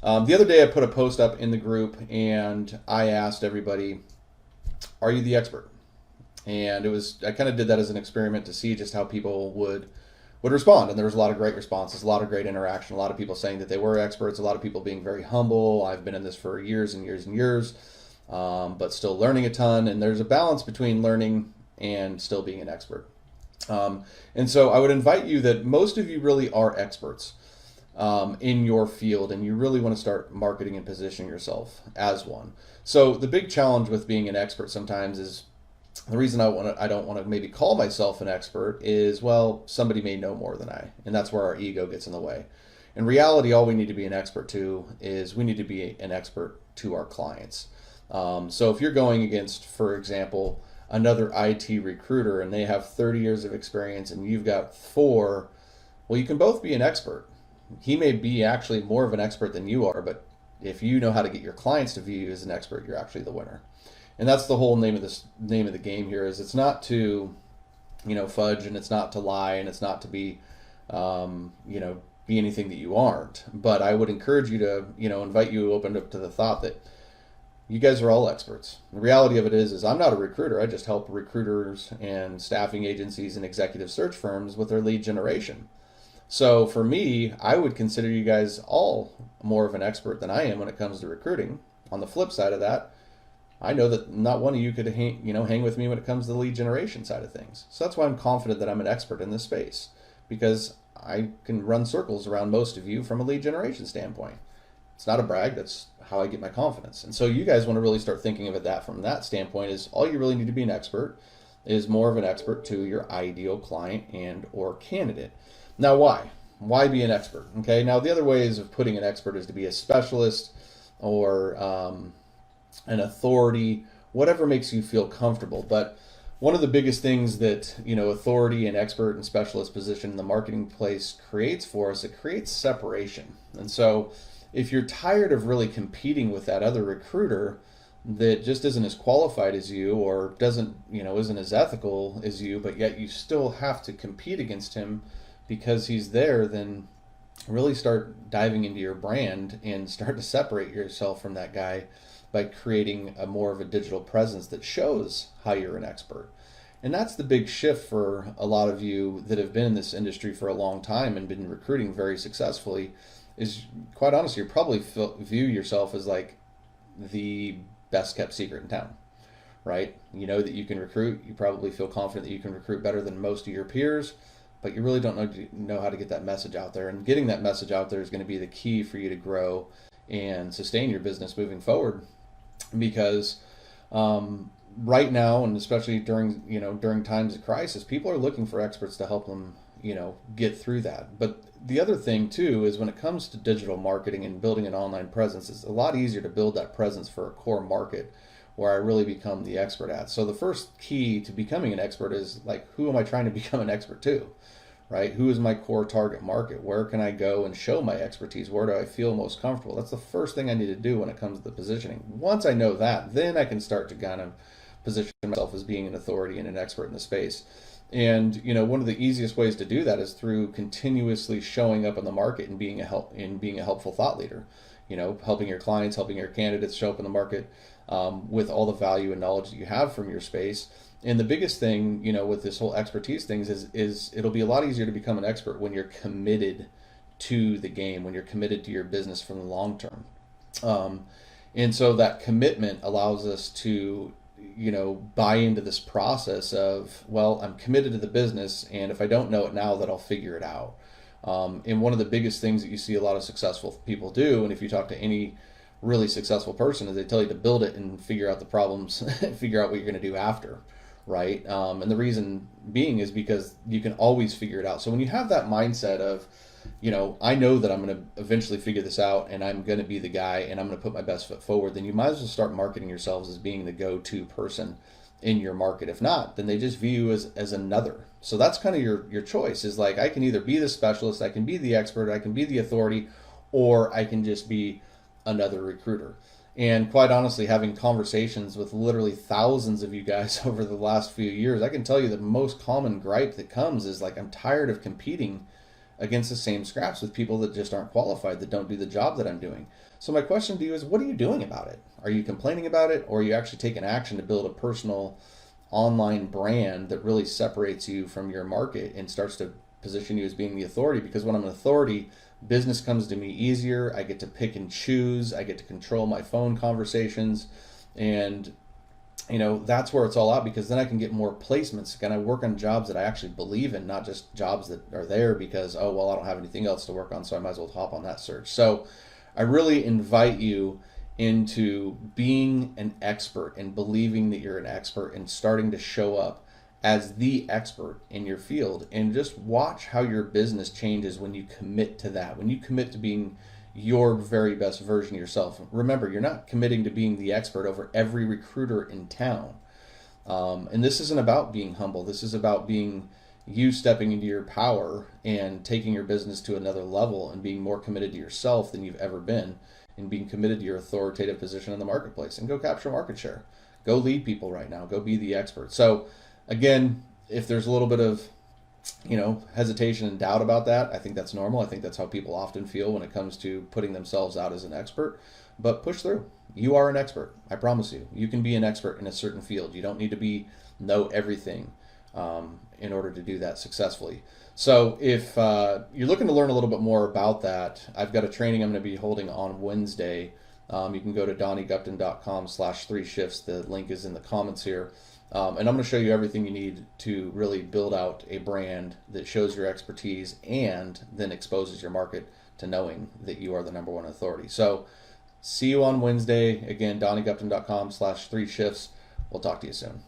The other day I put a post up in the group and I asked everybody, are you the expert? And I kind of did that as an experiment to see just how people would respond. And there was a lot of great responses, a lot of great interaction, a lot of people saying that they were experts, a lot of people being very humble. I've been in this for years and years and years, but still learning a ton. And there's a balance between learning and still being an expert. And so I would invite you that most of you really are experts in your field, and you really want to start marketing and positioning yourself as one. So the big challenge with being an expert sometimes is the reason I don't want to maybe call myself an expert is, well, somebody may know more than I, and that's where our ego gets in the way. In reality, all we need to be an expert to is we need to be an expert to our clients. So if you're going against, for example, another IT recruiter and they have 30 years of experience and you've got 4, well, you can both be an expert. He may be actually more of an expert than you are, but if you know how to get your clients to view you as an expert, you're actually the winner. And that's the whole name of the game here. Is it's not to, fudge, and it's not to lie, and it's not to be, be anything that you aren't. But I would encourage you to, invite you open up to the thought that you guys are all experts. The reality of it is I'm not a recruiter. I just help recruiters and staffing agencies and executive search firms with their lead generation. So for me, I would consider you guys all more of an expert than I am when it comes to recruiting. On the flip side of that, I know that not one of you could hang with me when it comes to the lead generation side of things. So that's why I'm confident that I'm an expert in this space, because I can run circles around most of you from a lead generation standpoint. It's not a brag, that's how I get my confidence. And so you guys want to really start thinking of it that from that standpoint is all you really need to be an expert is more of an expert to your ideal client and or candidate. Now, why? Why be an expert? Okay, now the other ways of putting an expert is to be a specialist or an authority, whatever makes you feel comfortable. But one of the biggest things that, authority and expert and specialist position in the marketing place creates for us, it creates separation. And so if you're tired of really competing with that other recruiter that just isn't as qualified as you or isn't as ethical as you, but yet you still have to compete against him because he's there, then really start diving into your brand and start to separate yourself from that guy by creating more of a digital presence that shows how you're an expert. And that's the big shift for a lot of you that have been in this industry for a long time and been recruiting very successfully is, quite honestly, you probably view yourself as like the best kept secret in town, right? You know that you can recruit. You probably feel confident that you can recruit better than most of your peers, but you really don't know how to get that message out there. And getting that message out there is going to be the key for you to grow and sustain your business moving forward. Because right now, and especially during times of crisis, people are looking for experts to help them get through that. But the other thing too is when it comes to digital marketing and building an online presence, it's a lot easier to build that presence for a core market where I really become the expert at. So the first key to becoming an expert is like, who am I trying to become an expert to? Right? Who is my core target market? Where can I go and show my expertise? Where do I feel most comfortable? That's the first thing I need to do when it comes to the positioning. Once I know that, then I can start to kind of position myself as being an authority and an expert in the space. And one of the easiest ways to do that is through continuously showing up in the market and being a helpful thought leader. Helping your clients, helping your candidates show up in the market with all the value and knowledge that you have from your space. And the biggest thing, with this whole expertise things is it'll be a lot easier to become an expert when you're committed to the game, when you're committed to your business for the long term. And so that commitment allows us to, buy into this process of, well, I'm committed to the business, and if I don't know it now, that I'll figure it out. And one of the biggest things that you see a lot of successful people do, and if you talk to any really successful person, is they tell you to build it and figure out the problems, figure out what you're going to do after. Right? And the reason being is because you can always figure it out. So when you have that mindset of, I know that I'm going to eventually figure this out and I'm going to be the guy and I'm going to put my best foot forward, then you might as well start marketing yourselves as being the go-to person in your market. If not, then they just view you as another. So that's kind of your choice is like, I can either be the specialist, I can be the expert, I can be the authority, or I can just be another recruiter. And quite honestly, having conversations with literally thousands of you guys over the last few years, I can tell you the most common gripe that comes is like, I'm tired of competing against the same scraps with people that just aren't qualified, that don't do the job that I'm doing. So my question to you is, what are you doing about it? Are you complaining about it, or are you actually taking action to build a personal online brand that really separates you from your market and starts to position you as being the authority? Because when I'm an authority, business comes to me easier. I get to pick and choose. I get to control my phone conversations. And that's where it's all out, because then I can get more placements. Can I work on jobs that I actually believe in, not just jobs that are there because, oh, well, I don't have anything else to work on, so I might as well hop on that search. So I really invite you into being an expert and believing that you're an expert and starting to show up as the expert in your field, and just watch how your business changes when you commit to that, when you commit to being your very best version of yourself. Remember, you're not committing to being the expert over every recruiter in town. And this isn't about being humble. This is about being you stepping into your power and taking your business to another level and being more committed to yourself than you've ever been, and being committed to your authoritative position in the marketplace, and go capture market share. Go lead people right now. Go be the expert. So again, if there's a little bit of hesitation and doubt about that, I think that's normal. I think that's how people often feel when it comes to putting themselves out as an expert. But push through. You are an expert. I promise you. You can be an expert in a certain field. You don't need to know everything in order to do that successfully. So if you're looking to learn a little bit more about that, I've got a training I'm going to be holding on Wednesday. You can go to donniegupton.com/3shifts. The link is in the comments here. And I'm going to show you everything you need to really build out a brand that shows your expertise and then exposes your market to knowing that you are the number one authority. So see you on Wednesday. Again, donniegupton.com/3shifts. We'll talk to you soon.